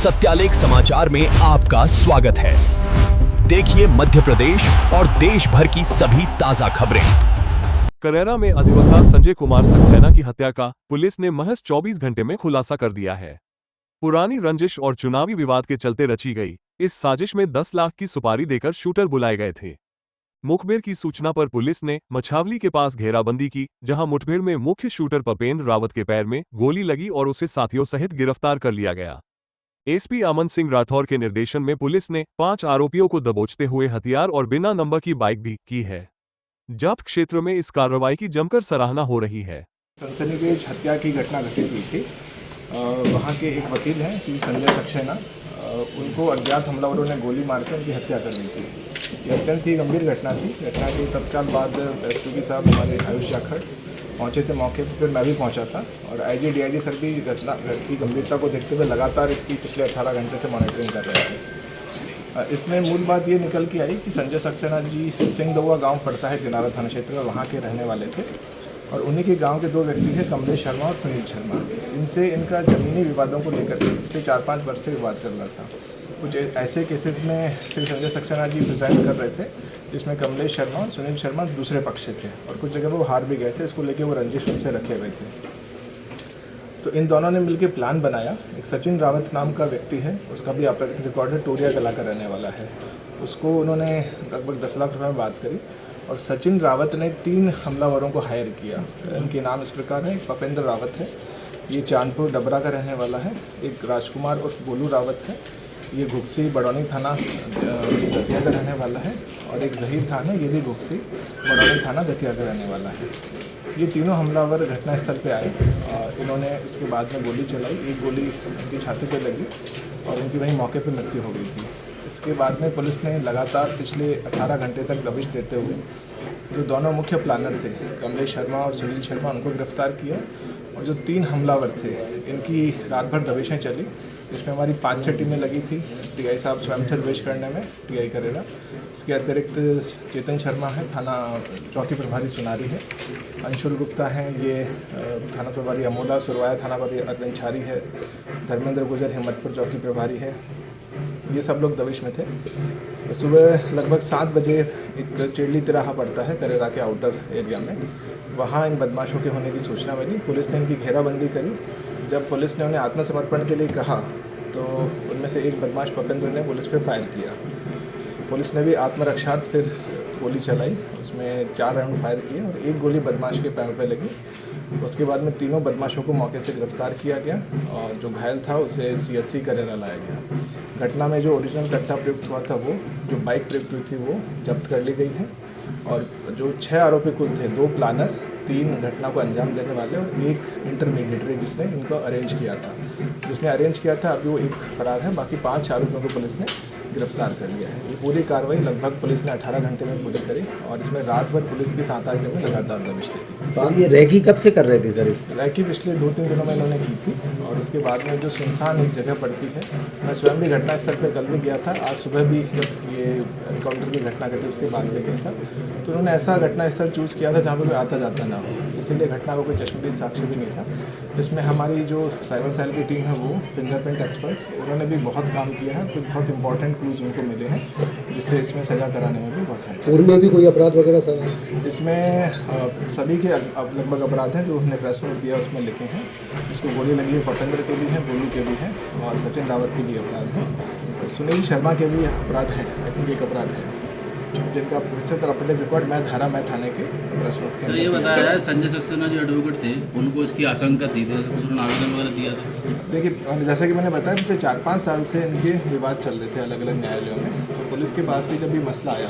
सत्यालेख समाचार में आपका स्वागत है। देखिए मध्य प्रदेश और देश भर की सभी ताजा खबरें। करेरा में अधिवक्ता संजय कुमार सक्सेना की हत्या का पुलिस ने महज 24 घंटे में खुलासा कर दिया है। पुरानी रंजिश और चुनावी विवाद के चलते रची गई इस साजिश में 10 लाख की सुपारी देकर शूटर बुलाए गए थे। मुखबिर की सूचना पर पुलिस ने मछावली के पास घेराबंदी की, जहां मुठभेड़ में मुख्य शूटर पपेंद्र रावत के पैर में गोली लगी और उसे साथियों सहित गिरफ्तार कर लिया गया। एसपी अमन सिंह राठौर के निर्देशन में पुलिस ने 5 आरोपियों को दबोचते हुए हथियार और बिना नंबर की बाइक भी की है। जब्त क्षेत्र में इस कार्रवाई की जमकर सराहना हो रही है। सनसनीखेज हत्या की घटना घटित हुई थी। वहाँ के एक वकील हैं श्री संजय सक्सेना, उनको अज्ञात हमलावरों ने गोली मारकर उनकी हत्या कर दी थी। ये अत्यंत ही गंभीर घटना थी। घटना के तत्काल बाद एसपी साहब हमारे आयुष जाखड़ पहुँचे थे मौके पर, फिर मैं भी पहुँचा था और आईजी डीआईजी सर भी घटना की गंभीरता को देखते हुए लगातार इसकी पिछले 18 घंटे से मॉनिटरिंग कर रहे थे। इसमें मूल बात ये निकल के आई कि संजय सक्सेना जी सिंह गाँव पड़ता है दिनारा थाना क्षेत्र में, वहाँ के रहने वाले थे और उन्हीं के गांव के 2 व्यक्ति थे, कमलेश शर्मा और सुनील शर्मा। इनसे इनका ज़मीनी विवादों को लेकर के पिछले 4-5 वर्ष से विवाद चल रहा था। कुछ ऐसे केसेस में श्री संजय सक्सेना जी प्रिजाइड कर रहे थे, जिसमें कमलेश शर्मा और सुनील शर्मा दूसरे पक्ष से थे और कुछ जगह वो हार भी गए थे। इसको लेकर वो रंजिश उनसे रखे हुए थे। तो इन दोनों ने मिलकर प्लान बनाया। एक सचिन रावत नाम का व्यक्ति है, उसका भी आपराधिक रिकॉर्ड है, टोरिया कला का रहने वाला है। उसको उन्होंने लगभग 10 लाख रुपये में बात करी और सचिन रावत ने 3 हमलावरों को हायर किया। इनके नाम इस प्रकार है। एक पपेंद्र रावत है, ये चांदपुर डबरा का रहने वाला है। एक राजकुमार उर्फ बोलू रावत है, ये घुक्सी बड़ौनी थाना दतिया का रहने वाला है। और एक जहीर खान है, ये भी घुक्सी बड़ौनी थाना दतिया का रहने वाला है। ये तीनों हमलावर घटनास्थल पे आए और इन्होंने उसके बाद में गोली चलाई। एक गोली उनकी छाती पे लगी और उनकी वहीं मौके पे मृत्यु हो गई थी। इसके बाद में पुलिस ने लगातार पिछले 18 घंटे तक दबिश देते हुए जो दोनों मुख्य प्लानर थे, कमलेश शर्मा और सुनील शर्मा, उनको गिरफ्तार किया और जो 3 हमलावर थे इनकी रात भर दबिशें चली, जिसमें हमारी 5-6 टीमें लगी थी। टीआई साहब स्वयं थे दबिश करने में, टीआई करेरा। इसके अतिरिक्त चेतन शर्मा है, थाना चौकी प्रभारी सुनारी है। अंशुल गुप्ता हैं, ये थाना प्रभारी अमोदा। सुरवाया थाना प्रभारी अरविंद छारी है। धर्मेंद्र गुजर हिम्मतपुर चौकी प्रभारी है। ये सब लोग दबिश में थे। तो सुबह लगभग 7 बजे एक चेडली तिराहा पड़ता है करेरा के आउटर एरिया में, वहाँ इन बदमाशों के होने की सूचना मिली। पुलिस ने इनकी घेराबंदी करी। जब पुलिस ने उन्हें आत्मसमर्पण के लिए कहा तो उनमें से एक बदमाश पपेंद्र ने पुलिस पे फायर किया। पुलिस ने भी आत्मरक्षार्थ फिर गोली चलाई, उसमें 4 राउंड फायर किए और एक गोली बदमाश के पैर पे लगी। उसके बाद में तीनों बदमाशों को मौके से गिरफ्तार किया गया और जो घायल था उसे CSC करेरा लाया गया। घटना में जो ओरिजिनल कट्टा प्रयुक्त हुआ था, वो जो बाइक प्रयुक्त हुई थी, वो जब्त कर ली गई है और जो 6 आरोपी कुल थे, 2 प्लानर, 3 घटना को अंजाम देने वाले और एक इंटरमीडिएटरी जिसने इनको अरेंज किया था। जिसने अरेंज किया था अभी वो एक फरार है। बाकी 5 आरोपियों को पुलिस ने गिरफ्तार कर लिया है। ये पूरी कार्रवाई लगभग पुलिस ने 18 घंटे में पूरी करी और इसमें रात भर पुलिस की 7-8 टीमें लगातार दबिश दी थी। तो ये रैकी कब से कर रहे थे सर? इसकी रैकी पिछले 2-3 दिनों में इन्होंने की थी और उसके बाद में जो सुनसान एक जगह पड़ती है, मैं स्वयं भी घटनास्थल पर कल भी गया था। आज सुबह भी जब ये एनकाउंटर की घटना घटी उसके बाद में गया था, तो उन्होंने ऐसा घटनास्थल चूज़ किया था जहाँ पर कोई आता जाता ना हो, इसीलिए घटना को कोई चश्मदीद साक्ष्य भी नहीं था। इसमें हमारी जो साइबर सेल की टीम है, वो फिंगरप्रिंट एक्सपर्ट, उन्होंने भी बहुत काम किया है। कुछ बहुत इंपॉर्टेंट क्लूज उनको मिले हैं, जिससे इसमें सजा कराने में भी बहुत सहायता। पूर्व में भी कोई अपराध वगैरह सर? इसमें सभी के लगभग अपराध हैं जो हमने प्रेस नोट दिया उसमें लिखे हैं। जिसको गोली लगी है पपेंद्र के भी हैं, बोलू के भी हैं और सचिन रावत के भी अपराध हैं। सुनील शर्मा के भी अपराध हैं, आई थिंक एक अपराध है जिनका विस्तृत अपराधिक रिकॉर्ड मैं थाने के प्रेस नोट के। तो ये बताया जाए संजय सक्सेना जो एडवोकेट थे, उनको इसकी आशंका थी, तो उन्होंने आवेदन वगैरह दिया था? देखिए, जैसा कि मैंने बताया, पिछले 4-5 साल से इनके विवाद चल रहे थे अलग अलग न्यायालयों में। तो पुलिस के पास भी जब भी मसला आया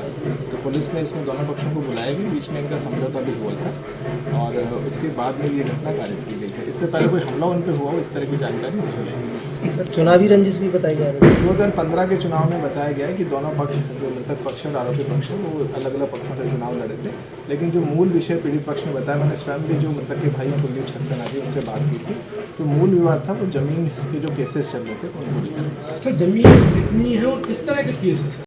तो पुलिस ने इसमें दोनों पक्षों को बुलाया भी, बीच में इनका समझौता भी हुआ था और उसके बाद में ये घटना कारित की गई है। इससे पहले कोई हमला उन पर हुआ हो इस तरह की जानकारी नहीं है। सर, चुनावी रंजिश भी बताई जा रही है? 2015 के चुनाव में बताया गया है कि दोनों पक्ष, जो मृतक पक्ष और आरोपी पक्ष है, वो अलग अलग पक्षों से चुनाव लड़े थे। लेकिन जो मूल विषय पीड़ित पक्ष ने बताया, मैंने स्वयं भी जो मृतक के भाई हैं कुलदीप सक्सेना जी, उनसे बात की थी, तो मूल विवाद था वो जमीन के जो केसेस चल रहे थे उनको लेकर। सर, जमीन कितनी है और किस तरह के केसेस?